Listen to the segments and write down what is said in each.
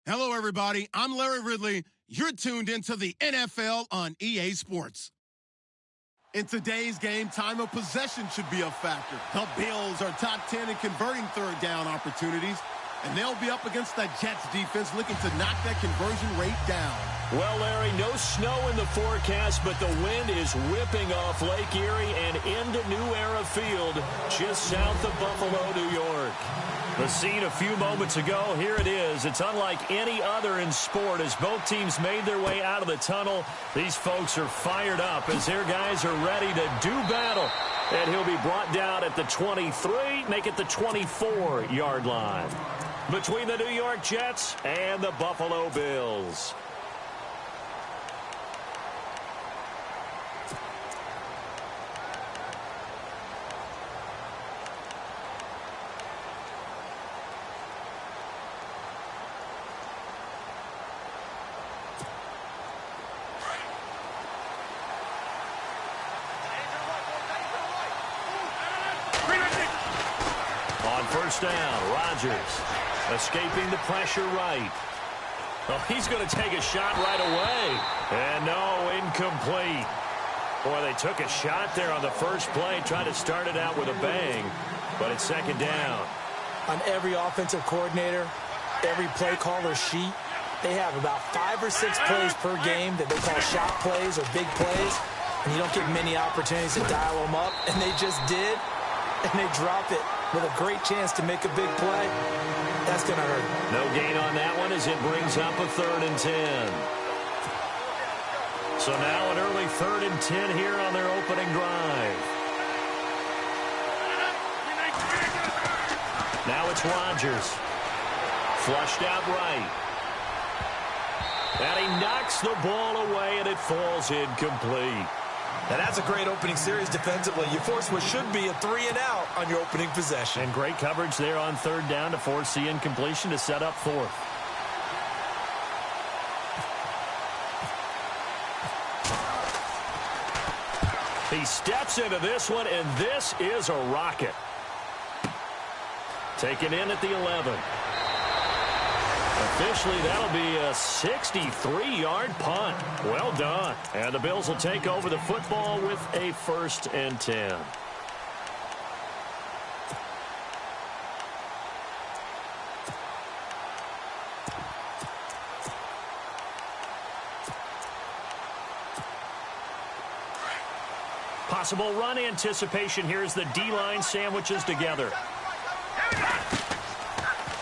Hello, everybody. I'm Larry Ridley. You're tuned into the NFL on EA Sports. In today's game, time of possession should be a factor. The Bills are top 10 in converting third down opportunities, and they'll be up against the Jets defense looking to knock that conversion rate down. Well, Larry, no snow in the forecast, but the wind is whipping off Lake Erie and into New Era Field, just south of Buffalo, New York. The scene a few moments ago, here it is. It's unlike any other in sport as both teams made their way out of the tunnel. These folks are fired up as their guys are ready to do battle. And he'll be brought down at the 23, make it the 24-yard line. Between the New York Jets and the Buffalo Bills. First down, Rodgers escaping the pressure right. Oh, he's going to take a shot right away. And no, incomplete. Boy, they took a shot there on the first play, trying to start it out with a bang. But it's second down. On every offensive coordinator, every play caller sheet, they have about 5 or 6 plays per game that they call shot plays or big plays. And you don't get many opportunities to dial them up. And they just did. And they drop it with a great chance to make a big play. That's going to hurt. No gain on that one as it brings up a 3rd and 10. So now an early 3rd and 10 here on their opening drive. Now it's Rodgers. Flushed out right. And he knocks the ball away and it falls incomplete. And that's a great opening series defensively. You force what should be a 3-and-out on your opening possession. And great coverage there on 3rd down to force the incompletion to set up 4th. He steps into this one, and this is a rocket. Taken in at the 11. Officially, that'll be a 63-yard punt. Well done. And the Bills will take over the football with a 1st and 10. Possible run anticipation here as the D-line sandwiches together.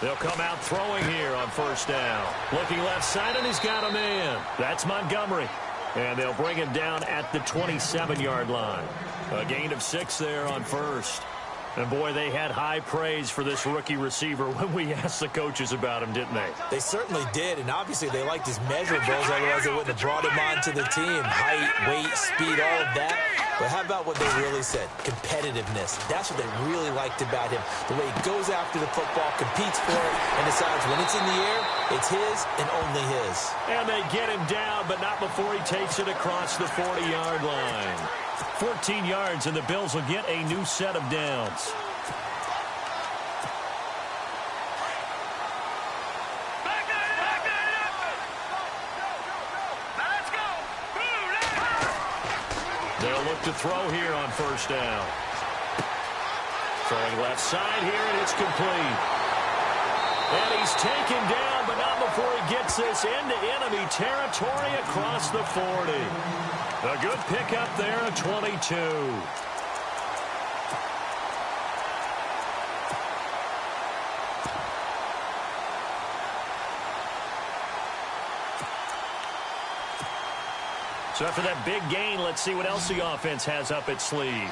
They'll come out throwing here on 1st down. Looking left side, and he's got a man. That's Montgomery. And they'll bring him down at the 27-yard line. A gain of 6 there on 1st. And, boy, they had high praise for this rookie receiver when we asked the coaches about him, didn't they? They certainly did, and obviously they liked his measurables, otherwise they wouldn't have brought him onto the team. Height, weight, speed, all of that. But how about what they really said? Competitiveness. That's what they really liked about him. The way he goes after the football, competes for it, and decides when it's in the air, it's his and only his. And they get him down, but not before he takes it across the 40-yard line. 14 yards, and the Bills will get a new set of downs. They'll look to throw here on 1st down. Throwing left side here, and it's complete. And he's taken down, but not before he gets this into enemy territory across the 40. A good pickup there at 22. So after that big gain, let's see what else the offense has up its sleeve.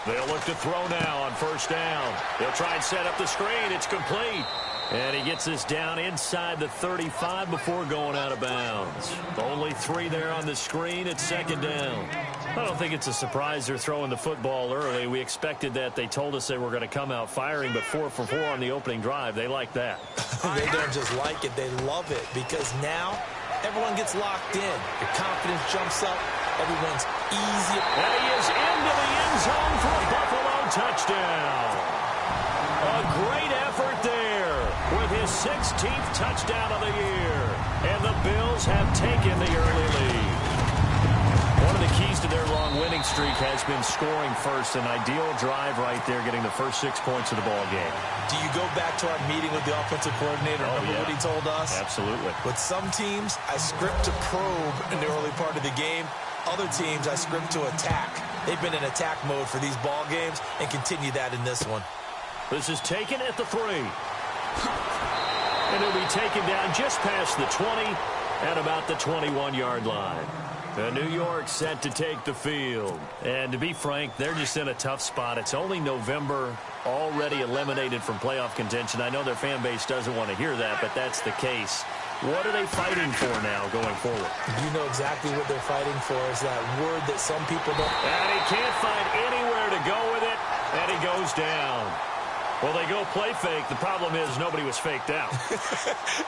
They'll look to throw now on 1st down. They'll try and set up the screen. It's complete. And he gets this down inside the 35 before going out of bounds. Only 3 there on the screen. It's 2nd down. I don't think it's a surprise they're throwing the football early. We expected that. They told us they were going to come out firing, but 4 for 4 on the opening drive. They like that. They don't just like it. They love it because now everyone gets locked in. Your confidence jumps up. Everyone's easy. And he is into the end zone for a Buffalo touchdown. A great effort there with his 16th touchdown of the year. And the Bills have taken the early lead. One of the keys to their long winning streak has been scoring first. An ideal drive right there, getting the first 6 points of the ball game. Do you go back to our meeting with the offensive coordinator? Remember what he told us? Absolutely. With some teams, I script to probe in the early part of the game. Other teams, I script to attack. They've been in attack mode for these ball games and continue that in this one. This is taken at the 3. And it'll be taken down just past the 20 at about the 21-yard line. New York set to take the field. And to be frank, they're just in a tough spot. It's only November, already eliminated from playoff contention. I know their fan base doesn't want to hear that, but that's the case. What are they fighting for now going forward? You know exactly what they're fighting for. Is that word that some people don't. And he can't find anywhere to go with it, and he goes down. Well, they go play fake. The problem is nobody was faked out.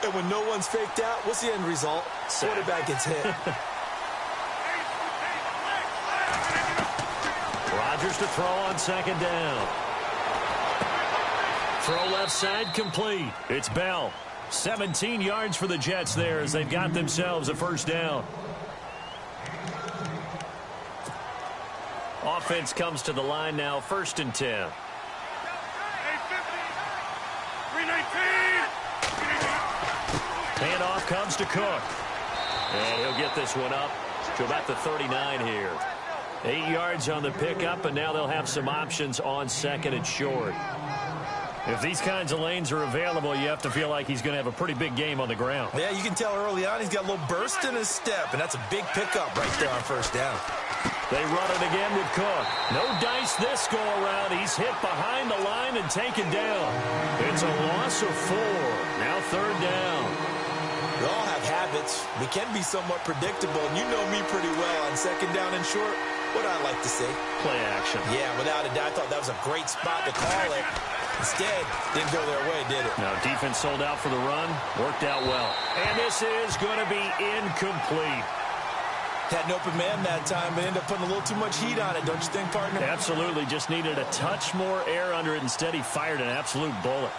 And when no one's faked out, what's the end result? Quarterback gets hit. Rodgers to throw on second down. Throw left side complete. It's Bell. 17 yards for the Jets there as they've got themselves a first down. Offense comes to the line now, 1st and 10. Handoff comes to Cook. And he'll get this one up to about the 39 here. 8 yards on the pickup, and now they'll have some options on second and short. If these kinds of lanes are available, you have to feel like he's going to have a pretty big game on the ground. Yeah, you can tell early on he's got a little burst in his step, and that's a big pickup right there on first down. They run it again with Cook. No dice this go-around. He's hit behind the line and taken down. It's a loss of 4. Now 3rd down. We all have habits. We can be somewhat predictable, and you know me pretty well on second down and short. What I like to say? Play action. Yeah, without a doubt. I thought that was a great spot to call it. Instead, didn't go their way, did it? Now, defense sold out for the run. Worked out well. And this is going to be incomplete. Had an open man that time, but ended up putting a little too much heat on it, don't you think, partner? Absolutely. Just needed a touch more air under it. Instead, he fired an absolute bullet.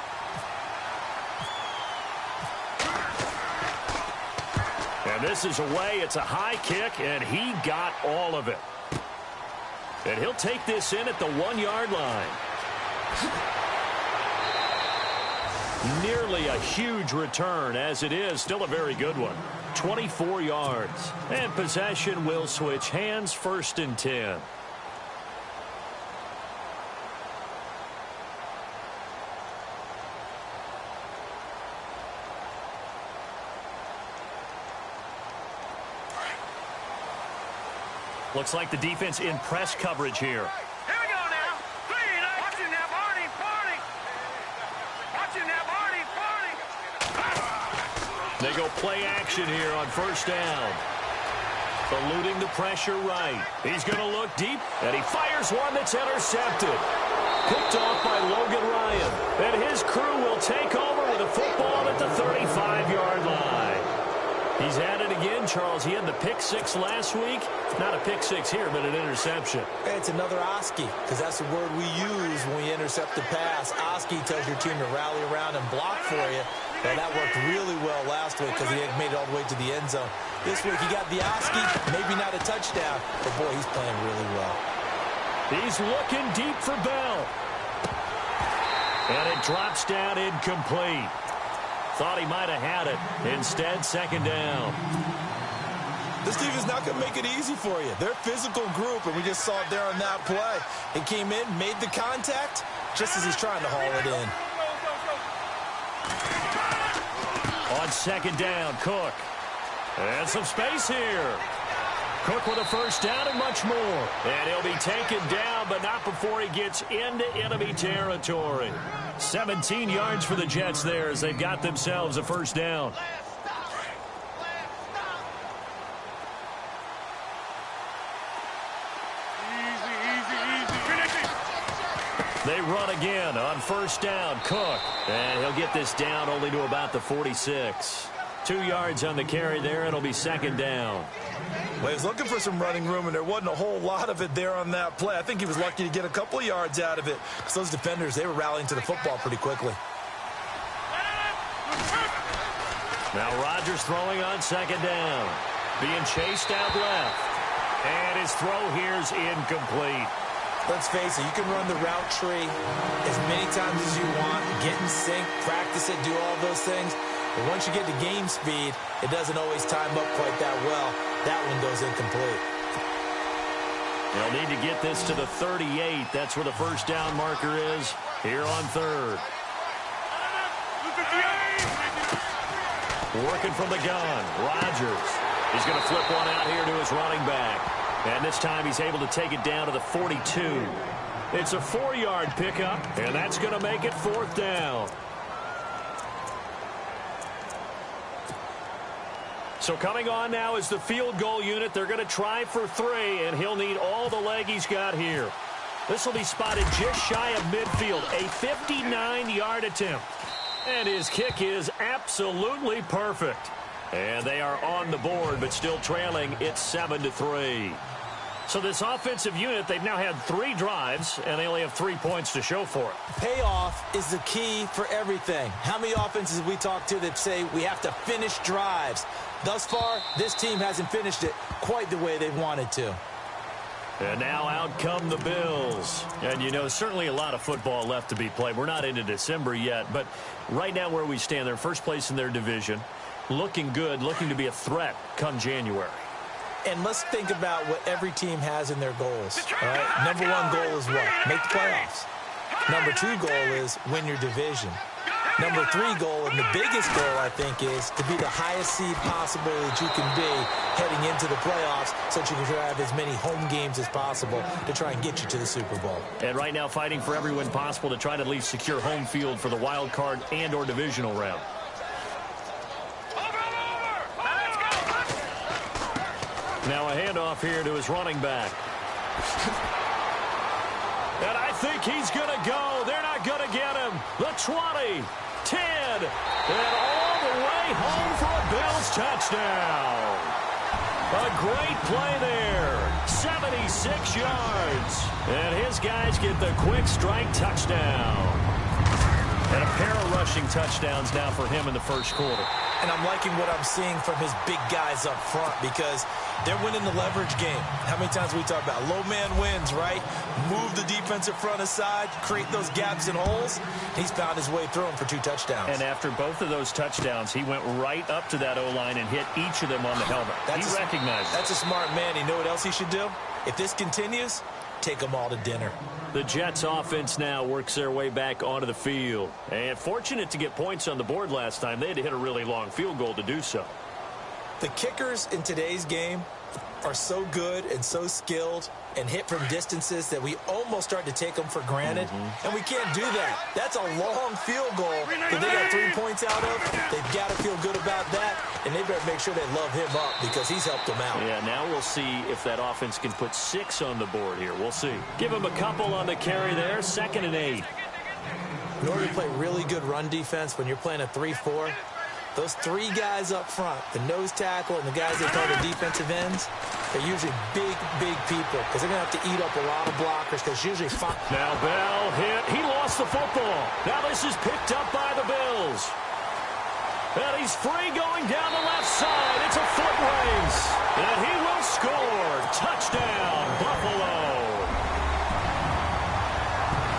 And this is away. It's a high kick, and he got all of it. And he'll take this in at the 1-yard line. Nearly a huge return, as it is still a very good one. 24 yards. And possession will switch hands, 1st and 10. Looks like the defense in press coverage here. Here we go now. Watching that Barney. Watching that Barney. They go play action here on first down. Eluding the pressure right. He's going to look deep, and he fires one that's intercepted. Picked off by Logan Ryan. And his crew will take over with a football at the 35-yard line. He's at it again, Charles. He had the pick 6 last week. Not a pick 6 here, but an interception. Hey, it's another Oski, because that's the word we use when we intercept the pass. Oski tells your team to rally around and block for you. Well, that worked really well last week because he made it all the way to the end zone. This week he got the Oski, maybe not a touchdown, but boy, he's playing really well. He's looking deep for Bell. And it drops down incomplete. Thought he might have had it. Instead, second down. This team is not going to make it easy for you. They're a physical group, and we just saw it there on that play. He came in, made the contact, just as he's trying to haul it in. On second down, Cook. And some space here. Cook with a first down and much more. And he'll be taken down, but not before he gets into enemy territory. 17 yards for the Jets there as they've got themselves a first down. They run again on first down. Cook. And he'll get this down only to about the 46. 2 yards on the carry there. It'll be second down. Well, he was looking for some running room, and there wasn't a whole lot of it there on that play. I think he was lucky to get a couple of yards out of it because those defenders, they were rallying to the football pretty quickly. Now Rodgers throwing on second down. Being chased out left. And his throw here's incomplete. Let's face it, you can run the route tree as many times as you want, get in sync, practice it, do all those things. But once you get to game speed, it doesn't always time up quite that well. That one goes incomplete. They'll need to get this to the 38. That's where the first down marker is here on third. Working from the gun, Rodgers. He's going to flip one out here to his running back. And this time he's able to take it down to the 42. It's a 4-yard pickup, and that's going to make it fourth down. So coming on now is the field goal unit. They're going to try for 3, and he'll need all the leg he's got here. This will be spotted just shy of midfield, a 59-yard attempt. And his kick is absolutely perfect. And they are on the board, but still trailing. It's 7-3. So this offensive unit, they've now had 3 drives, and they only have 3 points to show for it. Payoff is the key for everything. How many offenses have we talked to that say we have to finish drives? Thus far, this team hasn't finished it quite the way they wanted to. And now out come the Bills. And, you know, certainly a lot of football left to be played. We're not into December yet, but right now where we stand, they're first place in their division. Looking good, looking to be a threat come January. And let's think about what every team has in their goals. All right? Number 1 goal is what? Make the playoffs. Number 2 goal is win your division. Number 3 goal, and the biggest goal, I think, is to be the highest seed possible that you can be heading into the playoffs so that you can have as many home games as possible to try and get you to the Super Bowl. And right now fighting for every win possible to try to at least secure home field for the wild card and or divisional round. Now a handoff here to his running back. And I think he's going to go. They're not going to get him. The 20, 10, and all the way home for a Bills touchdown. A great play there. 76 yards. And his guys get the quick strike touchdown. And a pair of rushing touchdowns now for him in the first quarter. And I'm liking what I'm seeing from his big guys up front because they're winning the leverage game. How many times we talk about low man wins, right? Move the defensive front aside, create those gaps and holes. He's found his way through them for 2 touchdowns. And after both of those touchdowns, he went right up to that O-line and hit each of them on the helmet. He recognized it. That's a smart man. You know what else he should do? If this continues, take them all to dinner. The Jets offense now works their way back onto the field. And fortunate to get points on the board last time. They had to hit a really long field goal to do so. The kickers in today's game are so good and so skilled and hit from distances that we almost start to take them for granted. And we can't do that. That's a long field goal that they got 3 points out of. They've got to feel good about that, and they better make sure they love him up because he's helped them out. Yeah, now we'll see if that offense can put 6 on the board here. We'll see. Give him a couple on the carry there, 2nd and 8. In order to play really good run defense when you're playing a 3-4, those 3 guys up front, the nose tackle and the guys they call the defensive ends, they're usually big, big people because they're going to have to eat up a lot of blockers because usually... Now Bell hit. He lost the football. Now this is picked up by the Bills. And he's free going down the left side. It's a foot race. And he will score. Touchdown, Buffalo.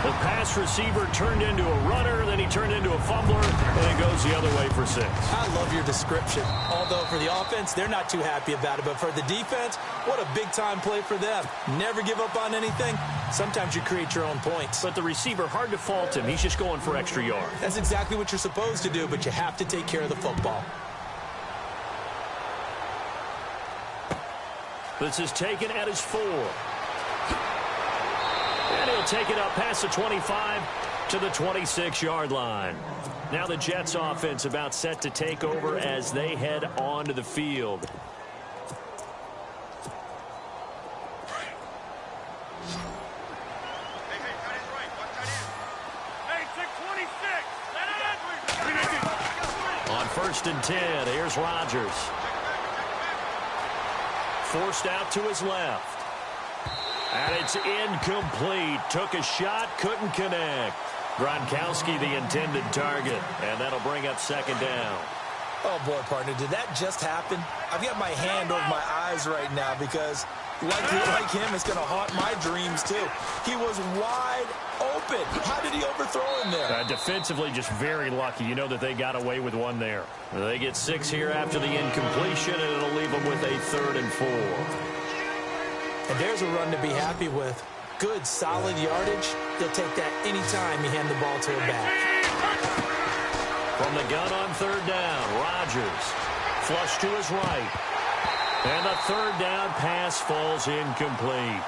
The pass receiver turned into a runner, then he turned into a fumbler, and it goes the other way for 6. I love your description. Although for the offense, they're not too happy about it. But for the defense, what a big-time play for them. Never give up on anything. Sometimes you create your own points. But the receiver, hard to fault him. He's just going for extra yards. That's exactly what you're supposed to do, but you have to take care of the football. This is taken at his 4. And he'll take it up past the 25 to the 26-yard line. Now the Jets offense about set to take over as they head onto the field. On 1st and 10, here's Rodgers. forced out to his left. And it's incomplete. Took a shot, couldn't connect. Gronkowski the intended target, and that'll bring up second down. Oh, boy, partner, did that just happen? I've got my hand over my eyes right now because, like him, it's going to haunt my dreams, too. He was wide open. How did he overthrow him there? Defensively, just very lucky. You know that they got away with one there. They get 6 here after the incompletion, and it'll leave them with a 3rd and 4. And there's a run to be happy with. Good, solid yardage. They'll take that anytime you hand the ball to a back. From the gun on 3rd down, Rodgers flush to his right. And the 3rd down pass falls incomplete.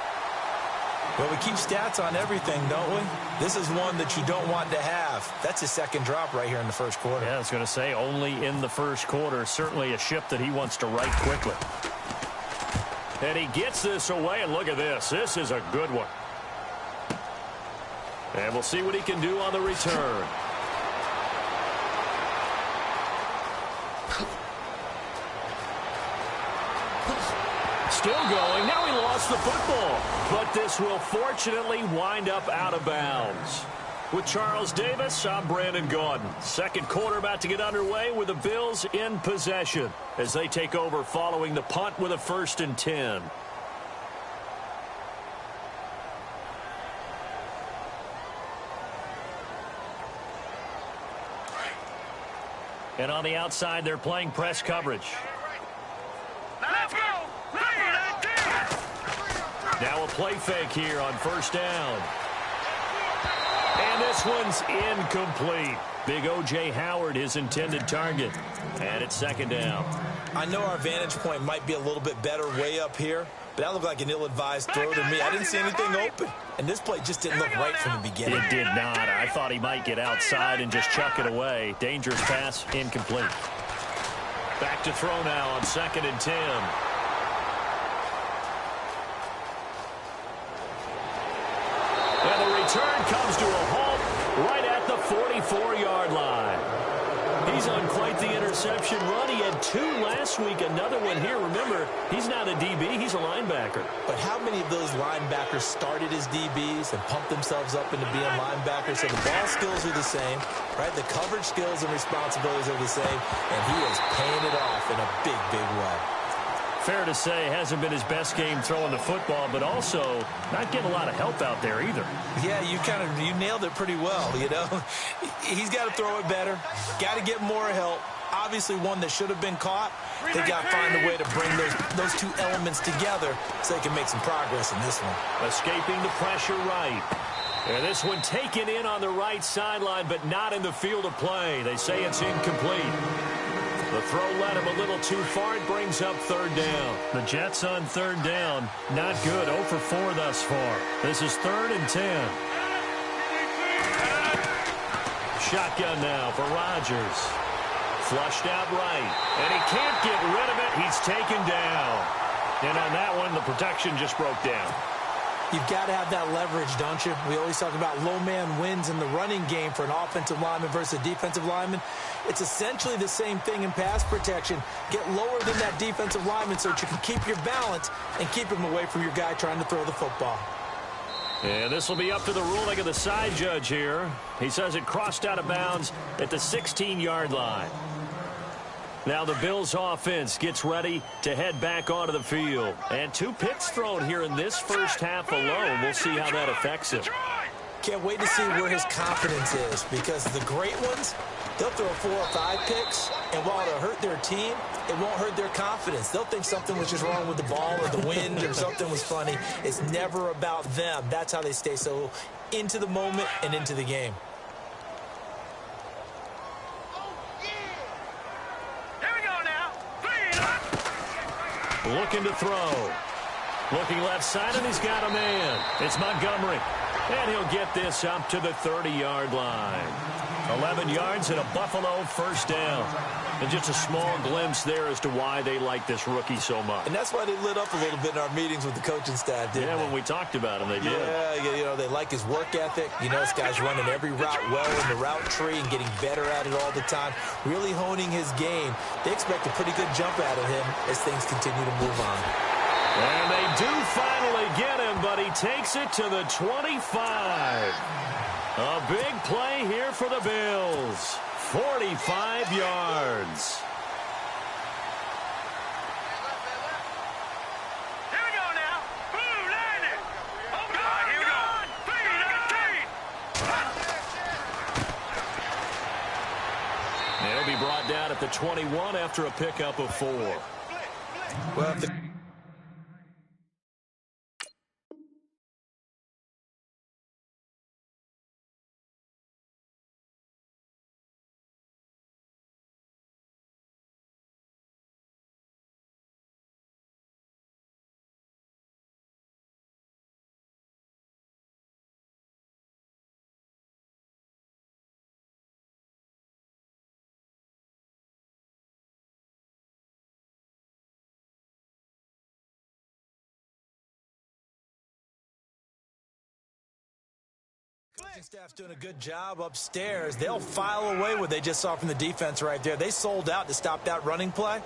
Well, we keep stats on everything, don't we? This is one that you don't want to have. That's his 2nd drop right here in the 1st quarter. Yeah, I was going to say, only in the 1st quarter. Certainly a ship that he wants to right quickly. And he gets this away, and look at this. This is a good one. And we'll see what he can do on the return. Still going. Now he lost the football. But this will fortunately wind up out of bounds. With Charles Davis, I'm Brandon Gaudin. 2nd quarter about to get underway with the Bills in possession as they take over following the punt with a 1st and 10. And on the outside, they're playing press coverage. Let's go. Now a play fake here on 1st down. And this one's incomplete. Big O.J. Howard, his intended target. And it's 2nd down. I know our vantage point might be a little bit better way up here, but that looked like an ill-advised throw to me. I didn't see anything open. And this play just didn't look right from the beginning. It did not. I thought he might get outside and just chuck it away. Dangerous pass, incomplete. Back to throw now on 2nd and 10. And the return comes to a halt right at the 44-yard line. He's on quite the interception run. He had 2 last week, another one here. Remember, he's not a DB, he's a linebacker. But how many of those linebackers started as DBs and pumped themselves up into being linebackers? So the ball skills are the same, right? The coverage skills and responsibilities are the same, and he is paying it off in a big, big way. Fair to say, hasn't been his best game throwing the football, but also not getting a lot of help out there either. Yeah, you nailed it pretty well, you know. He's got to throw it better, got to get more help. Obviously one that should have been caught. They got to find a way to bring those 2 elements together so they can make some progress in this one. Escaping the pressure right. And this one taken in on the right sideline, but not in the field of play. They say it's incomplete. The throw led him a little too far. It brings up 3rd down. The Jets on 3rd down. Not good. 0 for 4 thus far. This is 3rd and 10. Shotgun now for Rodgers. Flushed out right. And he can't get rid of it. He's taken down. And on that one, the protection just broke down. You've got to have that leverage, don't you? We always talk about low man wins in the running game for an offensive lineman versus a defensive lineman. It's essentially the same thing in pass protection. Get lower than that defensive lineman so that you can keep your balance and keep him away from your guy trying to throw the football. And this will be up to the ruling of the side judge here. He says it crossed out of bounds at the 16-yard line. Now the Bills offense gets ready to head back onto the field. And 2 picks thrown here in this first half alone. We'll see how that affects him. Can't wait to see where his confidence is, because the great ones, they'll throw 4 or 5 picks, and while it'll hurt their team, it won't hurt their confidence. They'll think something was just wrong with the ball or the wind or something was funny. It's never about them. That's how they stay so into the moment and into the game. Looking to throw. Looking left side, and he's got a man. It's Montgomery. And he'll get this up to the 30-yard line. 11 yards and a Buffalo 1st down. And just a small glimpse there as to why they like this rookie so much. And that's why they lit up a little bit in our meetings with the coaching staff, didn't they? When we talked about him, they did. Yeah, you know, they like his work ethic. You know, this guy's running every route well in the route tree and getting better at it all the time, really honing his game. They expect a pretty good jump out of him as things continue to move on. And they do finally get him, but he takes it to the 25. A big play here for the Bills. 45 yards. Here we go now. Boom, landed. Oh, God, here we go. They'll be brought down at the 21 after a pickup of 4. Well, if the coaching staff's doing a good job upstairs. They'll file away what they just saw from the defense right there. They sold out to stop that running play.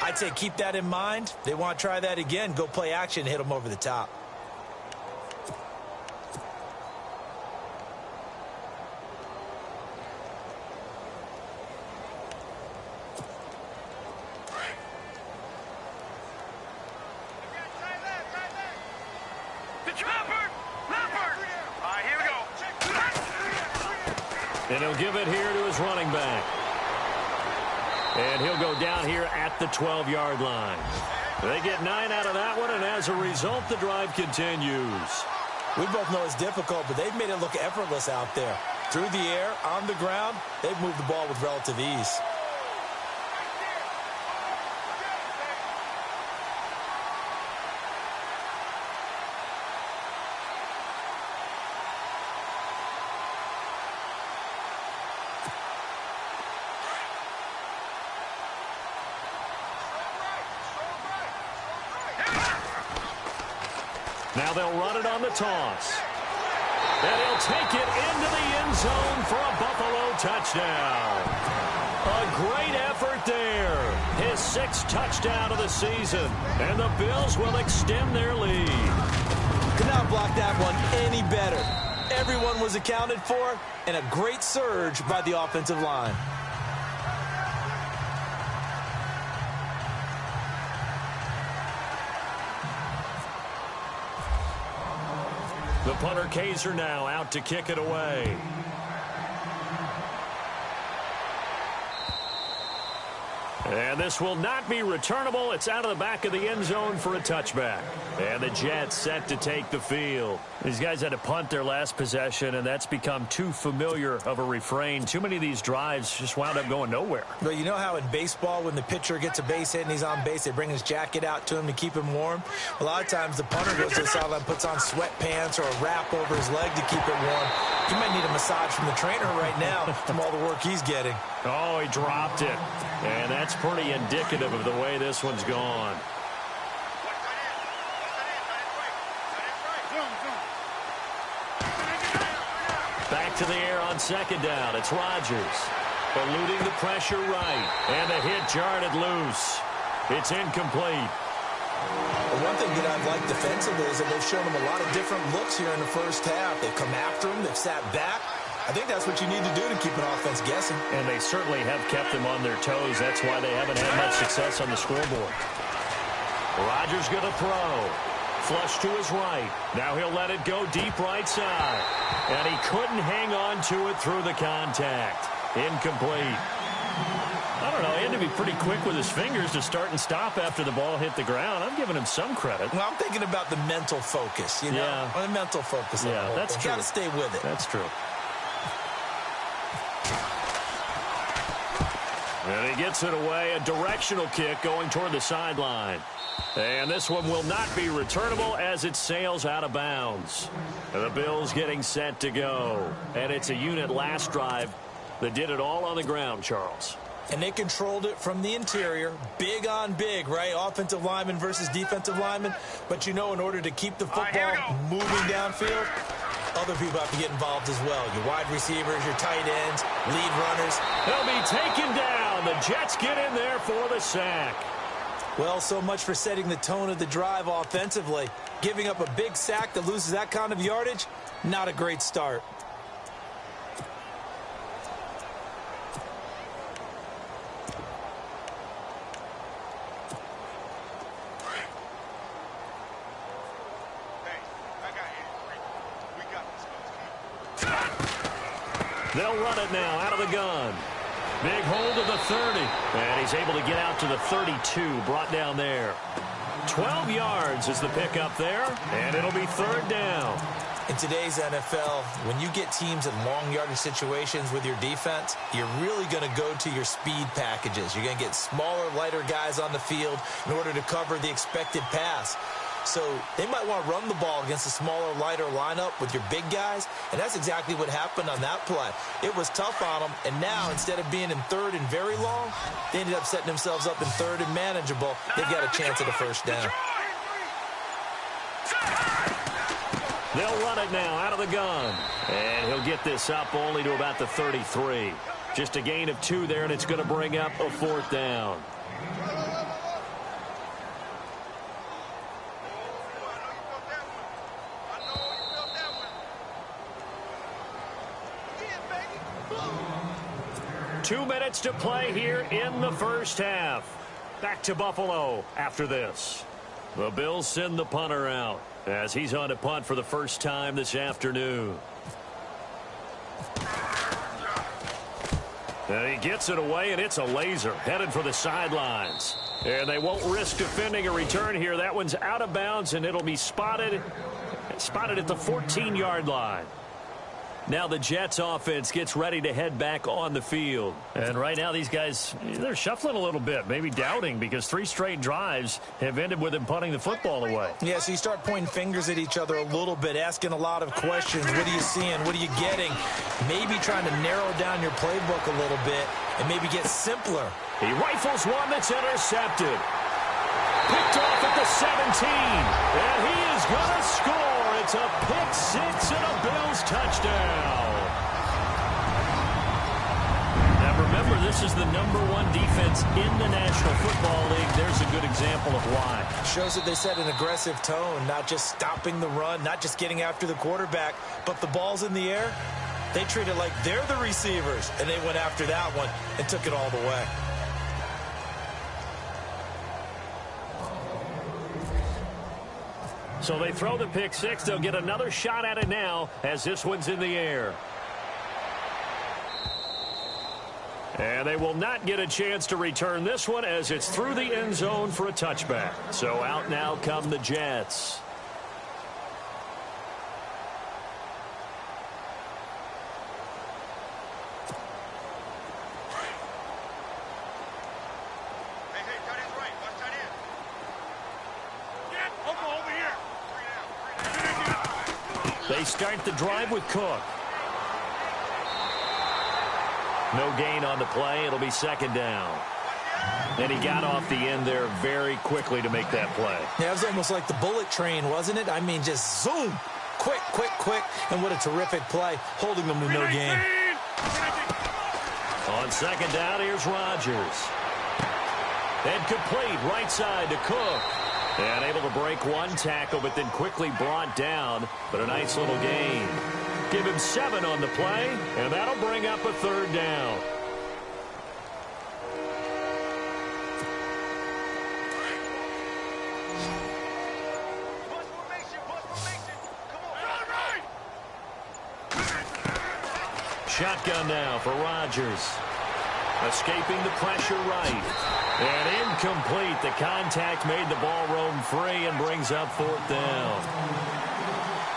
I'd say keep that in mind. They want to try that again. Go play action, hit them over the top. And he'll give it here to his running back. And he'll go down here at the 12-yard line. They get 9 out of that one, and as a result, the drive continues. We both know it's difficult, but they've made it look effortless out there. Through the air, on the ground, they've moved the ball with relative ease. Now they'll run it on the toss. And he'll take it into the end zone for a Buffalo touchdown. A great effort there. His 6th touchdown of the season. And the Bills will extend their lead. Could not block that one any better. Everyone was accounted for, and a great surge by the offensive line. The punter Kaiser now out to kick it away. And this will not be returnable. It's out of the back of the end zone for a touchback. And the Jets set to take the field. These guys had to punt their last possession, and that's become too familiar of a refrain. Too many of these drives just wound up going nowhere. But you know how in baseball, when the pitcher gets a base hit and he's on base, they bring his jacket out to him to keep him warm? A lot of times the punter goes to the sideline, puts on sweatpants or a wrap over his leg to keep it warm. He might need a massage from the trainer right now from all the work he's getting. Oh, he dropped it. And that's pretty indicative of the way this one's gone. Back to the air on 2nd down. It's Rodgers. Eluding the pressure right. And the hit jarred it loose. It's incomplete. Well, one thing that I've liked defensively is that they've shown him a lot of different looks here in the first half. They've come after him. They've sat back. I think that's what you need to do to keep an offense guessing. And they certainly have kept them on their toes. That's why they haven't had much success on the scoreboard. Rodgers going to throw. Flush to his right. Now he'll let it go deep right side. And he couldn't hang on to it through the contact. Incomplete. I don't know. He had to be pretty quick with his fingers to start and stop after the ball hit the ground. I'm giving him some credit. Well, I'm thinking about the mental focus, you know? Yeah. Or the mental focus. Yeah, that's true. Got to stay with it. That's true. And he gets it away. A directional kick going toward the sideline. And this one will not be returnable as it sails out of bounds. The Bills getting set to go. And it's a unit last drive that did it all on the ground, Charles. And they controlled it from the interior. Big on big, right? Offensive lineman versus defensive lineman. But you know, in order to keep the football moving downfield, other people have to get involved as well. Your wide receivers, your tight ends, lead runners. They'll be taken down. The Jets get in there for the sack. Well, so much for setting the tone of the drive offensively. Giving up a big sack that loses that kind of yardage, not a great start. They'll run it now out of the gun. Big hold of the 30. And he's able to get out to the 32, brought down there. 12 yards is the pickup there, and it'll be third down. In today's NFL, when you get teams in long yardage situations with your defense, you're really going to go to your speed packages. You're going to get smaller, lighter guys on the field in order to cover the expected pass. So they might want to run the ball against a smaller, lighter lineup with your big guys, and that's exactly what happened on that play. It was tough on them, and now instead of being in third and very long, they ended up setting themselves up in third and manageable. They've got a chance at a first down. They'll run it now out of the gun, and he'll get this up only to about the 33. Just a gain of 2 there, and it's going to bring up a fourth down. Two minutes to play here in the first half. Back to Buffalo after this. The Bills send the punter out as he's on to punt for the first time this afternoon. And he gets it away, and it's a laser headed for the sidelines. And they won't risk defending a return here. That one's out of bounds, and it'll be spotted at the 14-yard line. Now the Jets offense gets ready to head back on the field. And right now these guys, they're shuffling a little bit, maybe doubting, because 3 straight drives have ended with them punting the football away. Yeah, so you start pointing fingers at each other a little bit, asking a lot of questions. What are you seeing? What are you getting? Maybe trying to narrow down your playbook a little bit and maybe get simpler. He rifles one that's intercepted. Picked off at the 17. And he is going to score. It's a pick 6 and a Bills touchdown. Now remember, this is the #1 defense in the National Football League. There's a good example of why. Shows that they set an aggressive tone, not just stopping the run, not just getting after the quarterback, but the ball's in the air. They treat it like they're the receivers, and they went after that one and took it all the way. So they throw the pick 6. They'll get another shot at it now as this one's in the air. And they will not get a chance to return this one as it's through the end zone for a touchback. So out now come the Jets. They start the drive with Cook. No gain on the play. It'll be second down. And he got off the end there very quickly to make that play. Yeah, it was almost like the bullet train, wasn't it? I mean, just zoom. Quick, quick, quick. And what a terrific play, holding them to no gain. On second down, here's Rodgers. And complete right side to Cook. And able to break one tackle, but then quickly brought down. But a nice little gain. Give him 7 on the play, and that'll bring up a third down. Shotgun now for Rodgers. Escaping the pressure right. And incomplete. The contact made the ball roam free and brings up fourth down.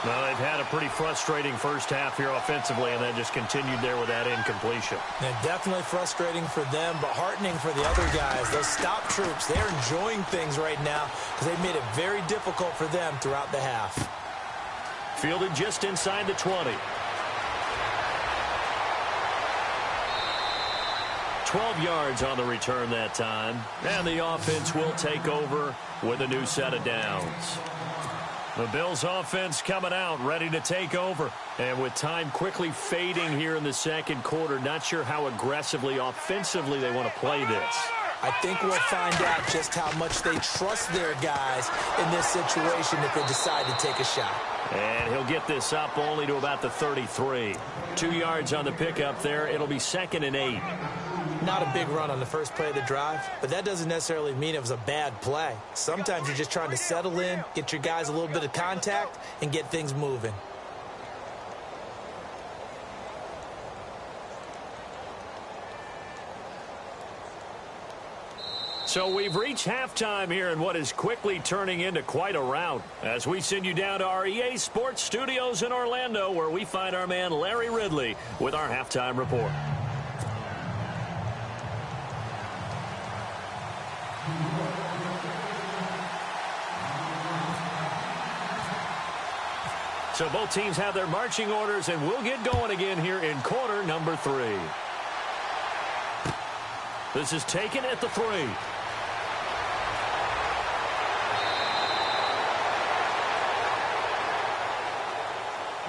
Well, they've had a pretty frustrating first half here offensively, and then just continued there with that incompletion. And definitely frustrating for them, but heartening for the other guys. Those stop troops, they're enjoying things right now because they've made it very difficult for them throughout the half. Fielded just inside the 20. 12 yards on the return that time. And the offense will take over with a new set of downs. The Bills offense coming out, ready to take over. And with time quickly fading here in the second quarter, not sure how aggressively, offensively they want to play this. I think we'll find out just how much they trust their guys in this situation if they decide to take a shot. And he'll get this up only to about the 33. 2 yards on the pickup there. It'll be 2nd and 8. Not a big run on the first play of the drive, but that doesn't necessarily mean it was a bad play. Sometimes you're just trying to settle in, get your guys a little bit of contact, and get things moving. So we've reached halftime here in what is quickly turning into quite a rout as we send you down to our EA Sports Studios in Orlando, where we find our man Larry Ridley with our halftime report. So both teams have their marching orders, and we'll get going again here in quarter number 3. This is taken at the 3.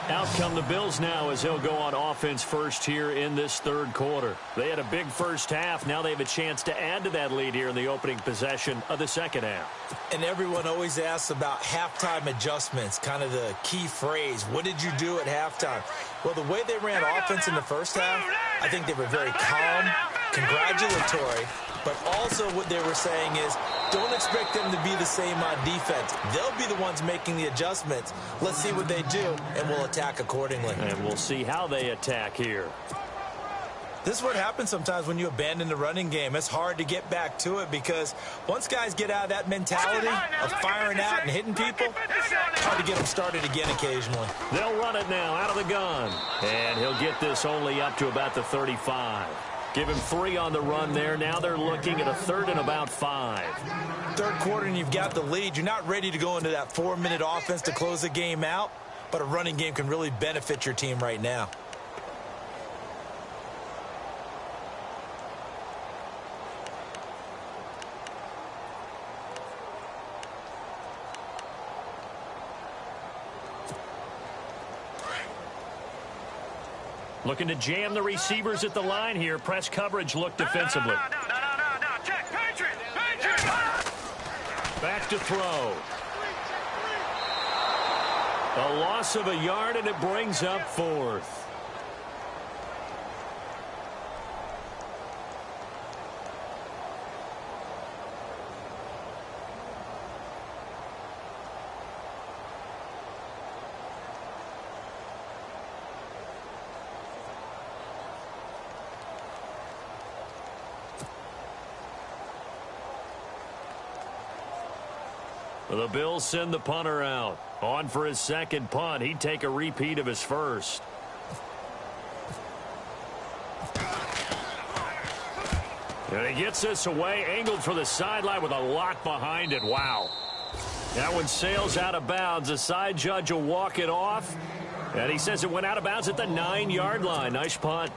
Out come the Bills now as he'll go on offense first here in this third quarter. They had a big first half. Now they have a chance to add to that lead here in the opening possession of the second half. And everyone always asks about halftime adjustments, kind of the key phrase. What did you do at halftime? Well, the way they ran offense in the first half, I think they were very calm, congratulatory, but also what they were saying is, don't expect them to be the same on defense. They'll be the ones making the adjustments. Let's see what they do, and we'll attack accordingly. And we'll see how they attack here. This is what happens sometimes when you abandon the running game. It's hard to get back to it because once guys get out of that mentality of firing out and hitting people, it's hard to get them started again occasionally. They'll run it now out of the gun. And he'll get this only up to about the 35. Give him 3 on the run there. Now they're looking at a 3rd and about 5. Third quarter and you've got the lead. You're not ready to go into that 4-minute offense to close the game out, but a running game can really benefit your team right now. Looking to jam the receivers at the line here. Press coverage look defensively. No. Check. Patriot. Back to throw. A loss of a yard, and it brings up 4th. The Bills send the punter out. On for his second punt. He'd take a repeat of his first. And he gets this away, angled for the sideline with a lock behind it. Wow. That one sails out of bounds. The side judge will walk it off. And he says it went out of bounds at the 9-yard line. Nice punt.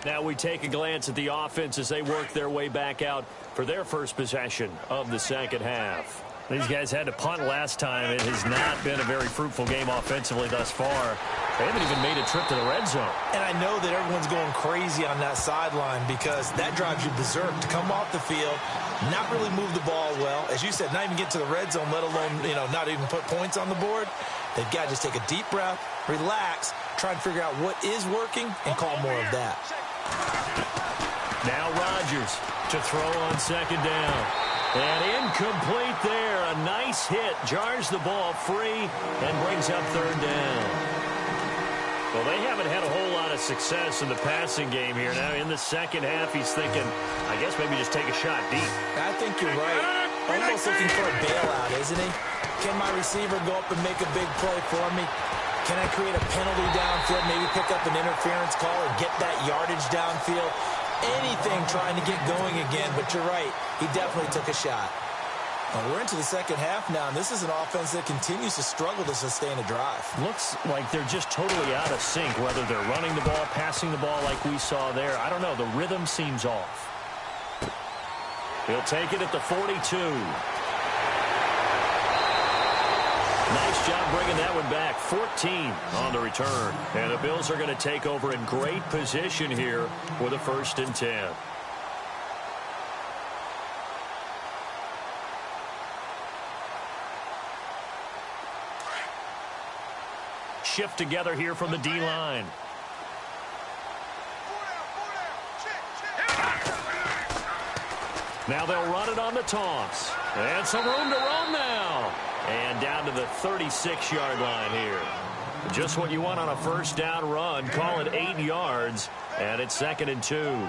Now we take a glance at the offense as they work their way back out for their first possession of the second half. These guys had to punt last time. It has not been a very fruitful game offensively thus far. They haven't even made a trip to the red zone. And I know that everyone's going crazy on that sideline because that drives you berserk to come off the field, not really move the ball well. As you said, not even get to the red zone, let alone, not even put points on the board. They've got to just take a deep breath, relax, try and figure out what is working, and call more of that. Now Rodgers to throw on second down. And incomplete there. A nice hit. Jars the ball free and brings up 3rd down. Well, they haven't had a whole lot of success in the passing game here. Now in the second half, he's thinking, I guess maybe just take a shot deep. I think you're right. Almost looking for a bailout, isn't he? Can my receiver go up and make a big play for me? Can I create a penalty downfield, maybe pick up an interference call or get that yardage downfield? Anything trying to get going again, but you're right. He definitely took a shot. Well, we're into the second half now, and this is an offense that continues to struggle to sustain a drive. Looks like they're just totally out of sync, whether they're running the ball, passing the ball like we saw there. I don't know. The rhythm seems off. He'll take it at the 42. Nice job bringing that one back. 14 on the return. And the Bills are going to take over in great position here with a 1st and 10. shift together here from the D-line. Now they'll run it on the toss. And some room to roam now. And down to the 36-yard line here. Just what you want on a first down run. Call it 8 yards. And it's 2nd and 2.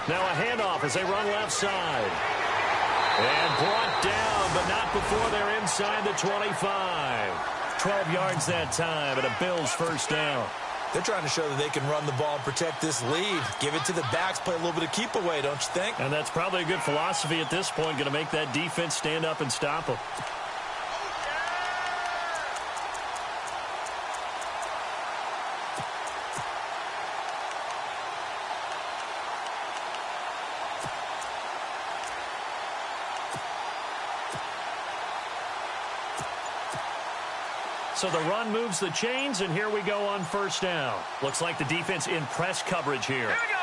Now a handoff as they run left side. And brought down, but not before they're inside the 25. 12 yards that time, and a Bills first down. They're trying to show that they can run the ball and protect this lead. Give it to the backs, play a little bit of keep away, don't you think? And that's probably a good philosophy at this point, going to make that defense stand up and stop them. So the run moves the chains, and here we go on first down. Looks like the defense in press coverage here. Here we go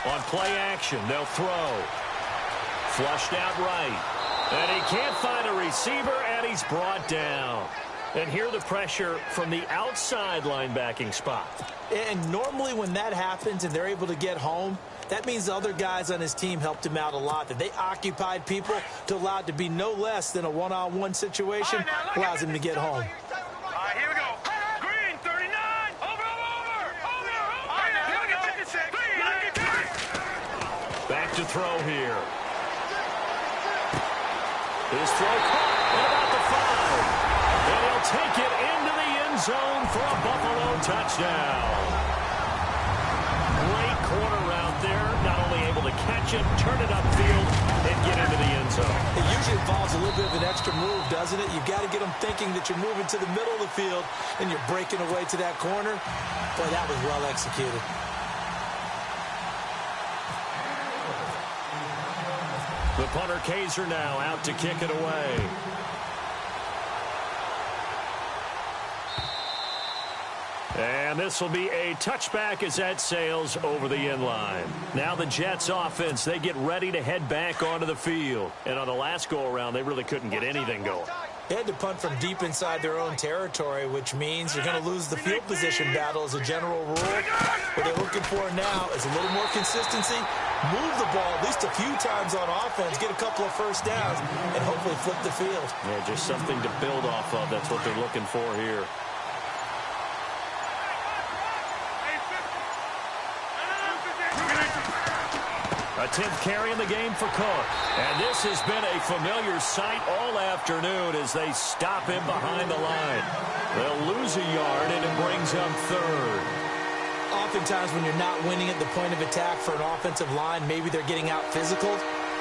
now. On play action, they'll throw. Flushed out right. And he can't find a receiver, and he's brought down. And here the pressure from the outside linebacking spot. And normally when that happens and they're able to get home, that means the other guys on his team helped him out a lot. That they occupied people to allow it to be no less than a one-on-one situation, allows him to get home. All right, here we go. Green, 39. Over. All right, now, here we go. Back to throw here. His throw caught at about the 5. And he'll take it into the end zone for a Buffalo touchdown. Great corner route there. Not only able to catch it, turn it upfield, and get into the end zone. It usually involves a little bit of an extra move, doesn't it? You've got to get them thinking that you're moving to the middle of the field and you're breaking away to that corner. Boy, that was well executed. The punter Kaiser now out to kick it away. And this will be a touchback as that sails over the end line. Now the Jets offense, they get ready to head back onto the field. And on the last go-around, they really couldn't get anything going. They had to punt from deep inside their own territory, which means you're going to lose the field position battle as a general rule. What they're looking for now is a little more consistency, move the ball at least a few times on offense, get a couple of first downs, and hopefully flip the field. Yeah, just something to build off of. That's what they're looking for here. A 10th carry in the game for Cook. And this has been a familiar sight all afternoon as they stop him behind the line. They'll lose a yard, and it brings up 3rd. Oftentimes when you're not winning at the point of attack for an offensive line, maybe they're getting out physical.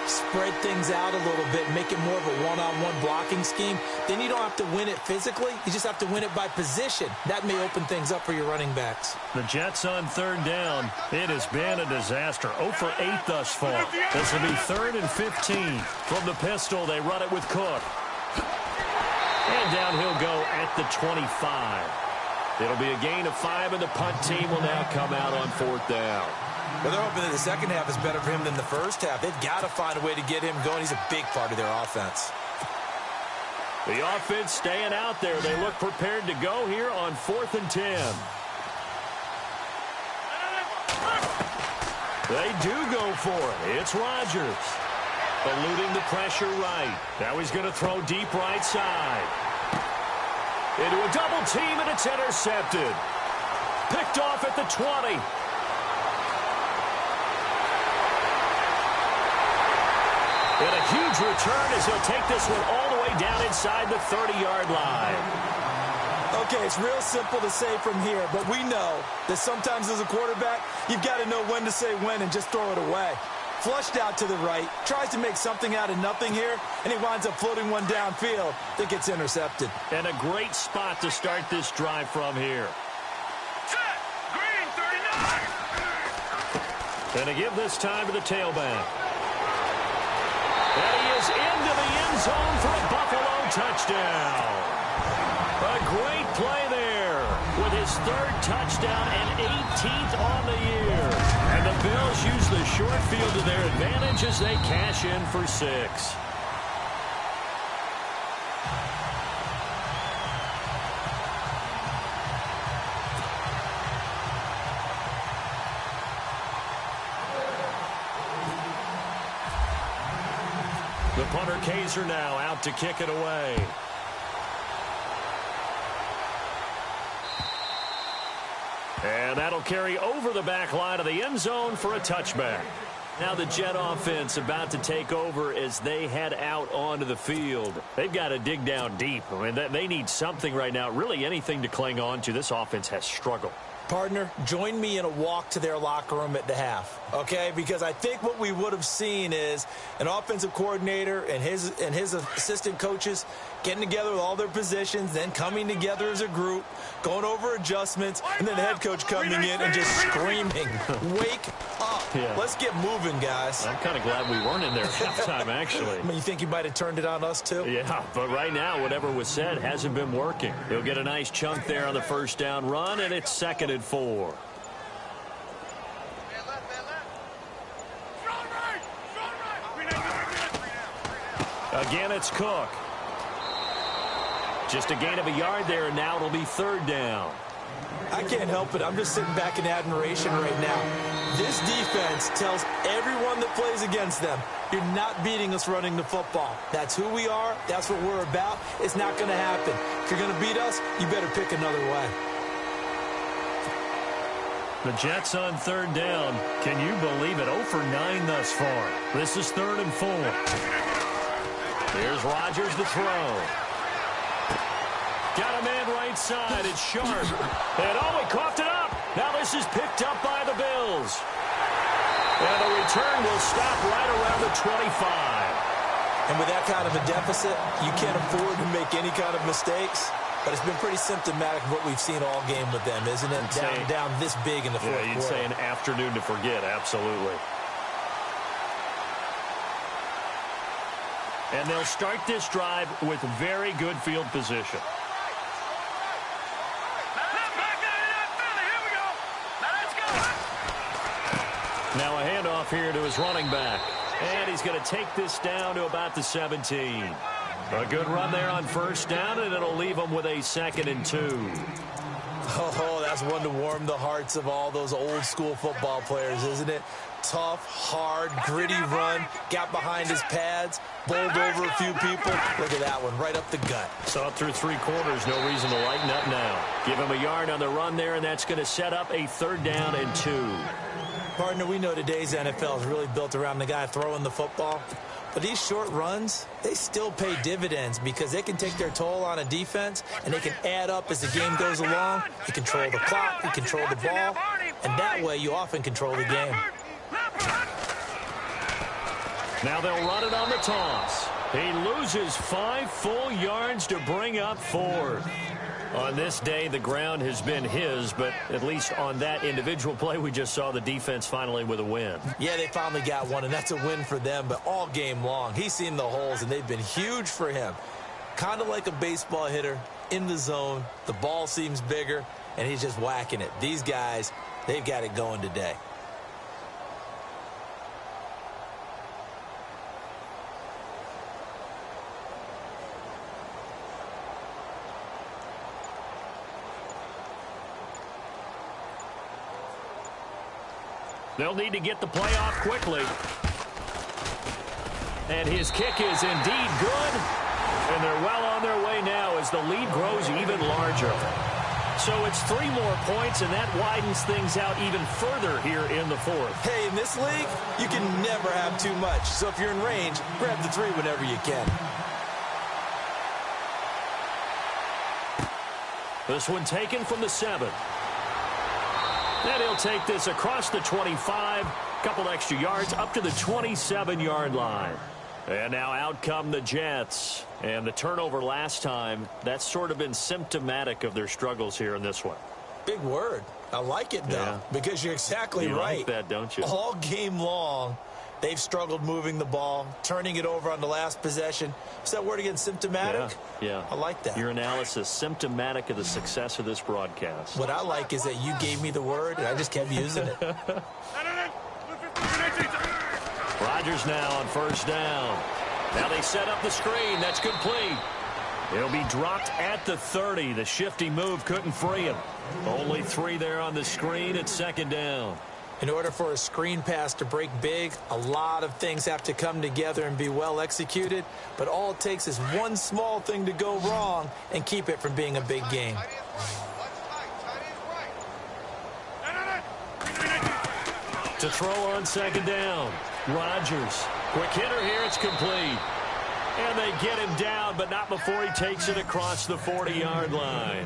Spread things out a little bit, make it more of a one-on-one blocking scheme. Then you don't have to win it physically. You just have to win it by position. That may open things up for your running backs. The Jets on 3rd down. It has been a disaster. 0 for 8 thus far. This will be 3rd and 15. From the pistol, they run it with Cook. And down he'll go at the 25. It'll be a gain of 5, and the punt team will now come out on 4th down. Well, they're hoping that the second half is better for him than the first half. They've got to find a way to get him going. He's a big part of their offense. The offense staying out there. They look prepared to go here on 4th and 10. They do go for it. It's Rodgers. Eluding the pressure right. Now he's going to throw deep right side. Into a double team, and it's intercepted. Picked off at the 20. And a huge return as he'll take this one all the way down inside the 30-yard line. Okay, it's real simple to say from here, but we know that sometimes as a quarterback, you've got to know when to say when and just throw it away. Flushed out to the right, tries to make something out of nothing here, and he winds up floating one downfield that gets intercepted. And a great spot to start this drive from here. Set. Green, 39. And to give this time to the tailback. And he is into the end zone for a Buffalo touchdown. great play there with his third touchdown and 18th on the year. And the Bills use the short field to their advantage as they cash in for 6. The punter Kaiser now out to kick it away. And that'll carry over the back line of the end zone for a touchback. Now the Jet offense about to take over as they head out onto the field. They've got to dig down deep. I mean, they need something right now, really anything to cling on to. This offense has struggled. Partner, join me in a walk to their locker room at the half, okay? Because I think what we would have seen is an offensive coordinator and his assistant coaches getting together with all their positions, then coming together as a group, going over adjustments, and then the head coach coming in and just screaming, wake up. Yeah. Let's get moving, guys. I'm kind of glad we weren't in there at halftime, actually. I mean, you think you might have turned it on us, too? Yeah, but right now, whatever was said hasn't been working. He'll get a nice chunk there on the first down run, and it's 2nd and 4. Again, it's Cook. Just a gain of a yard there, and now it'll be 3rd down. I can't help it. I'm just sitting back in admiration right now. This defense tells everyone that plays against them, you're not beating us running the football. That's who we are. That's what we're about. It's not going to happen. If you're going to beat us, you better pick another way. The Jets on 3rd down. Can you believe it? 0 for 9 thus far. This is 3rd and 4. Here's Rodgers to throw. Got a man right side. It's Sharp. And he coughed it up. Now this is picked up by the Bills. And the return will stop right around the 25. And with that kind of a deficit, you can't afford to make any kind of mistakes. But it's been pretty symptomatic of what we've seen all game with them, isn't it? Down this big in the fourth quarter. Yeah, you'd say an afternoon to forget, absolutely. And they'll start this drive with very good field position. Now a handoff here to his running back. And he's going to take this down to about the 17. A good run there on 1st down, and it'll leave them with a 2nd and 2. Oh, that's one to warm the hearts of all those old school football players, isn't it? Tough, hard, gritty run, got behind his pads, bowled over a few people. Look at that one, right up the gut. Saw it through 3 quarters, no reason to lighten up now. Give him a yard on the run there, and that's going to set up a 3rd down and 2. Partner, we know today's NFL is really built around the guy throwing the football. But these short runs, they still pay dividends because they can take their toll on a defense and they can add up as the game goes along. You control the clock, you control the ball, and that way you often control the game. Now they'll run it on the toss. He loses 5 full yards to bring up 4th. On this day, the ground has been his, but at least on that individual play, we just saw the defense finally with a win. Yeah, they finally got one, and that's a win for them, but all game long, he's seen the holes, and they've been huge for him. Kind of like a baseball hitter in the zone. The ball seems bigger, and he's just whacking it. These guys, they've got it going today. They'll need to get the play off quickly. And his kick is indeed good. And they're well on their way now as the lead grows even larger. So it's 3 more points, and that widens things out even further here in the 4th. Hey, in this league, you can never have too much. So if you're in range, grab the 3 whenever you can. This one taken from the 7. And he'll take this across the 25, couple extra yards up to the 27-yard line. And now out come the Jets. And the turnover last time, that's sort of been symptomatic of their struggles here in this one. Big word. I like it, though, because you're exactly right. You like that, don't you? All game long, They've struggled moving the ball, turning it over on the last possession. Is that word again, symptomatic? Yeah. I like that. Your analysis, symptomatic of the success of this broadcast. What I like is that you gave me the word, and I just kept using it. Rodgers now on first down. Now they set up the screen. That's complete. He'll be dropped at the 30. The shifty move couldn't free him. Only 3 there on the screen at second down. In order for a screen pass to break big, a lot of things have to come together and be well executed. But all it takes is one small thing to go wrong and keep it from being a big game. To throw on second down. Rodgers. Quick hitter here. It's complete. And they get him down, but not before he takes it across the 40-yard line.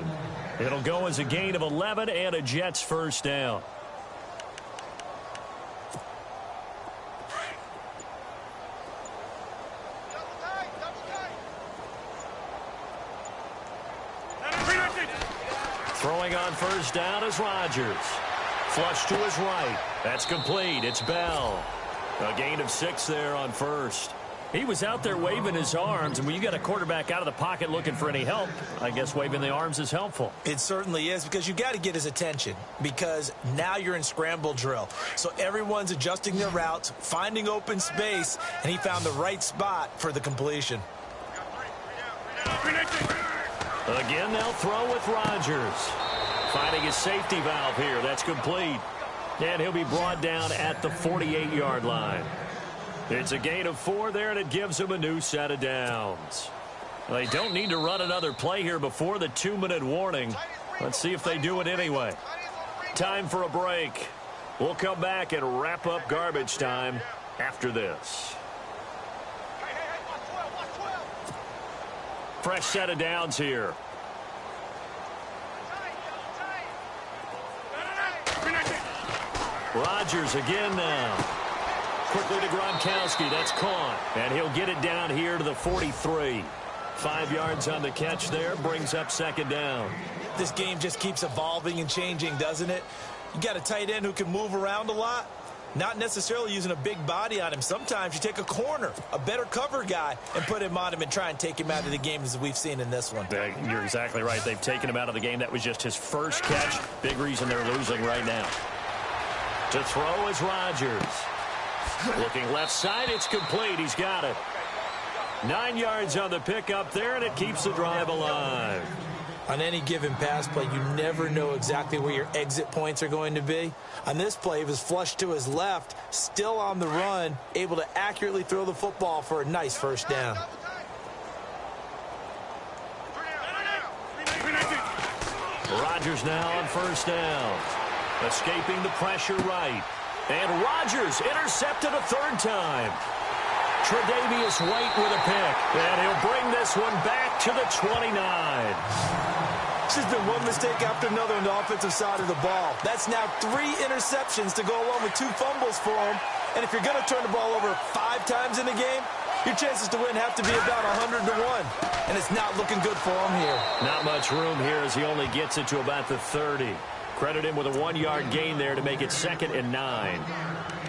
It'll go as a gain of 11 and a Jets first down. Throwing on first down is Rodgers. Flush to his right. That's complete. It's Bell. A gain of 6 there on first. He was out there waving his arms, and when you got a quarterback out of the pocket looking for any help, I guess waving the arms is helpful. It certainly is, because you got to get his attention, because now you're in scramble drill. So everyone's adjusting their routes, finding open space, and he found the right spot for the completion. Again, they'll throw with Rodgers. Finding his safety valve here. That's complete. And he'll be brought down at the 48-yard line. It's a gain of 4 there, and it gives him a new set of downs. They don't need to run another play here before the 2-minute warning. Let's see if they do it anyway. Time for a break. We'll come back and wrap up garbage time after this. Fresh set of downs here. Rodgers again now. Quickly to Gronkowski. That's caught. And he'll get it down here to the 43. 5 yards on the catch there. Brings up second down. This game just keeps evolving and changing, doesn't it? You got a tight end who can move around a lot. Not necessarily using a big body on him. Sometimes you take a corner, a better cover guy, and put him on him and try and take him out of the game, as we've seen in this one. You're exactly right. They've taken him out of the game. That was just his first catch. Big reason they're losing right now. To throw is Rodgers. Looking left side, it's complete. He's got it. 9 yards on the pickup there, and it keeps the drive alive. On any given pass play, you never know exactly where your exit points are going to be. On this play, he was flushed to his left, still on the run, able to accurately throw the football for a nice first down. Rodgers now on first down. Escaping the pressure right. And Rodgers intercepted a 3rd time. Tre'Davious White with a pick. And he'll bring this one back to the 29. It's just been one mistake after another on the offensive side of the ball. That's now 3 interceptions to go along with 2 fumbles for him. And if you're going to turn the ball over 5 times in the game, your chances to win have to be about 100 to 1. And it's not looking good for him here. Not much room here as he only gets it to about the 30. Credit him with a 1-yard gain there to make it 2nd and 9.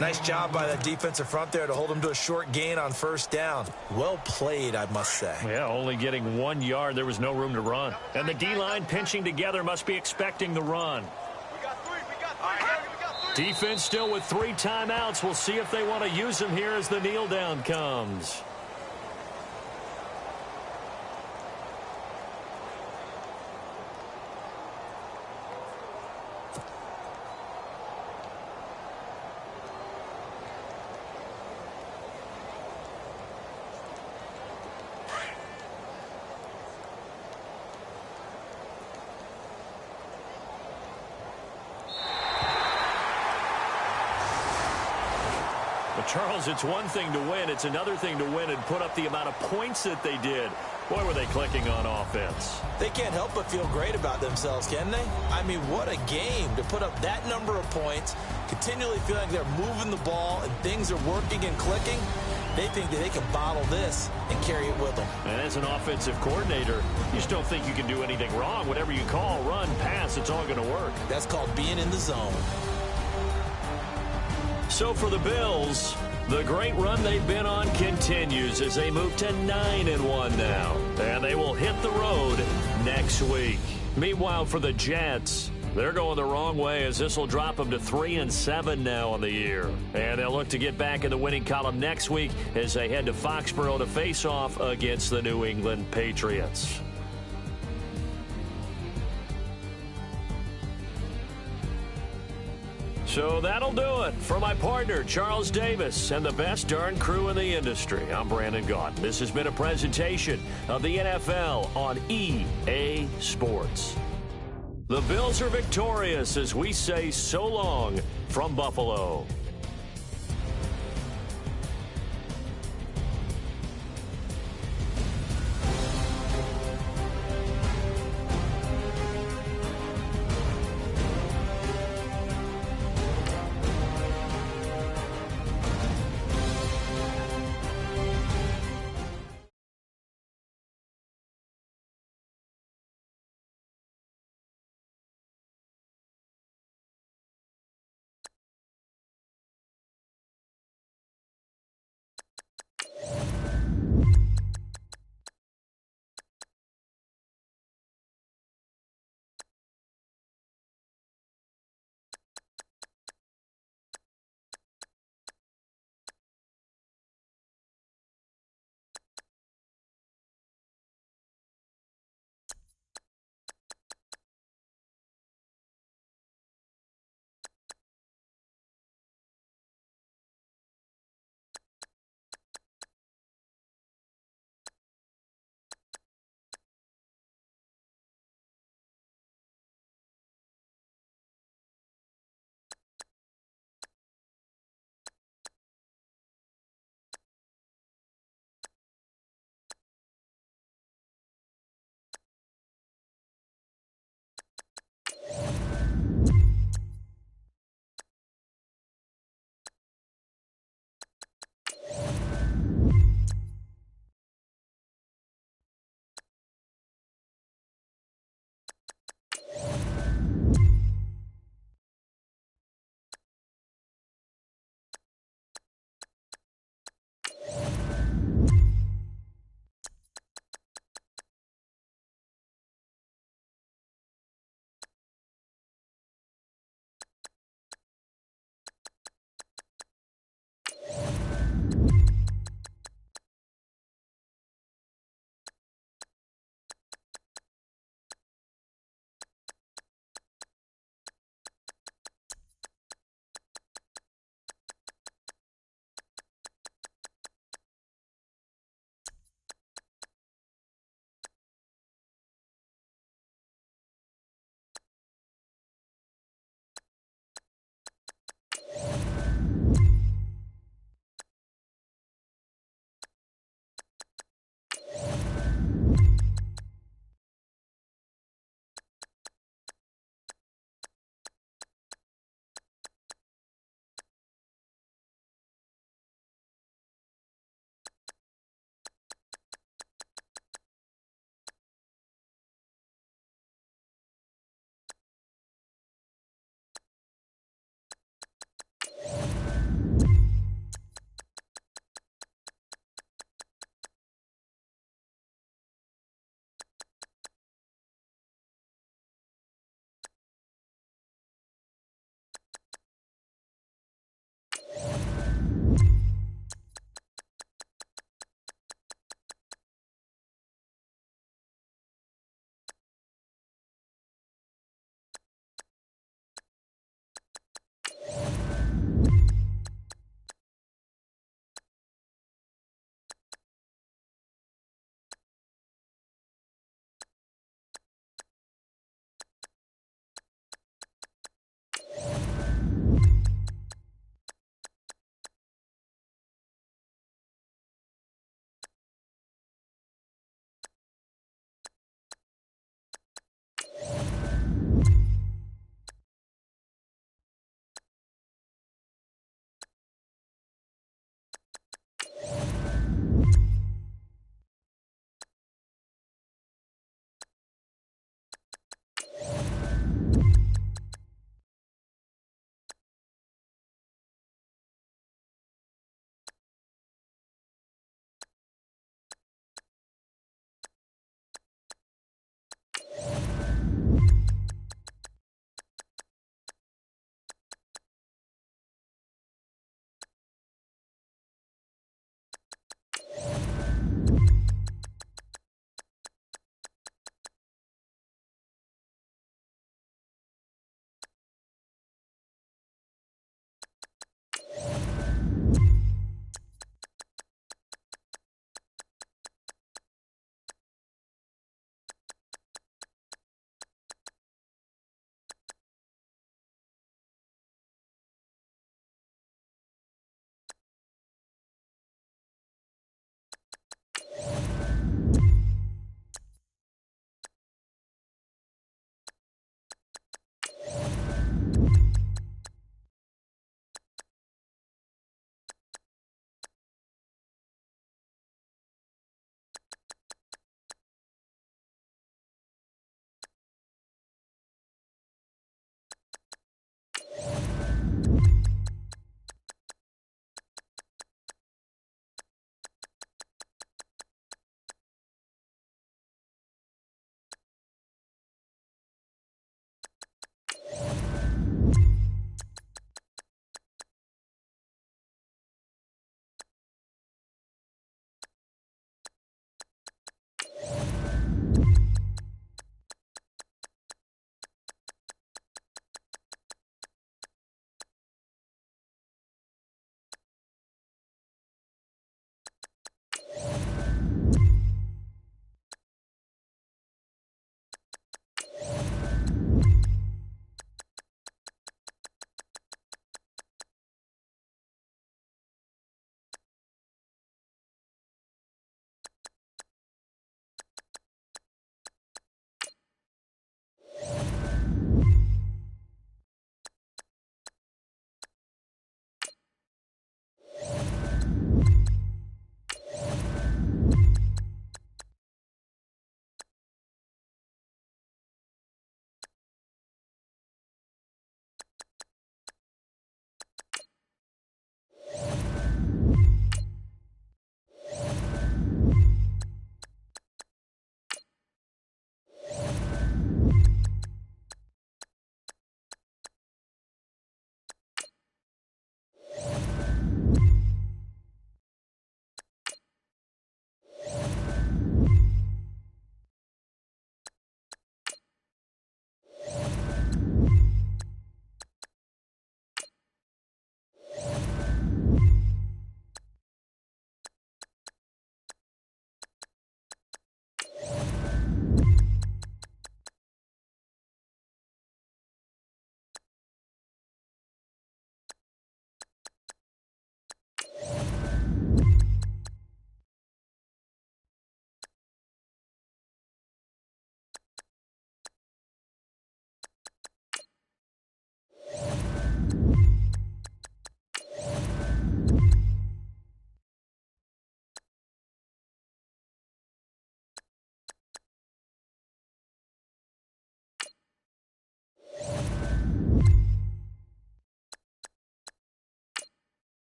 Nice job by that defensive front there to hold him to a short gain on first down. Well played, I must say. Yeah, only getting 1 yard. There was no room to run. And the D-line pinching together must be expecting the run. Defense still with 3 timeouts. We'll see if they want to use them here as the kneel down comes. Charles, it's one thing to win. It's another thing to win and put up the amount of points that they did. Boy, were they clicking on offense. They can't help but feel great about themselves, can they? I mean, what a game to put up that number of points, continually feeling like they're moving the ball and things are working and clicking. They think that they can bottle this and carry it with them. And as an offensive coordinator, you just don't think you can do anything wrong. Whatever you call, run, pass, it's all going to work. That's called being in the zone. So for the Bills, The great run they've been on continues as they move to 9-1 now. And they will hit the road next week. Meanwhile, for the Jets, they're going the wrong way as this will drop them to 3-7 now on the year. And they'll look to get back in the winning column next week as they head to Foxborough to face off against the New England Patriots. So that'll do it. For my partner, Charles Davis, and the best darn crew in the industry, I'm Brandon Gaudin. This has been a presentation of the NFL on EA Sports. The Bills are victorious as we say so long from Buffalo.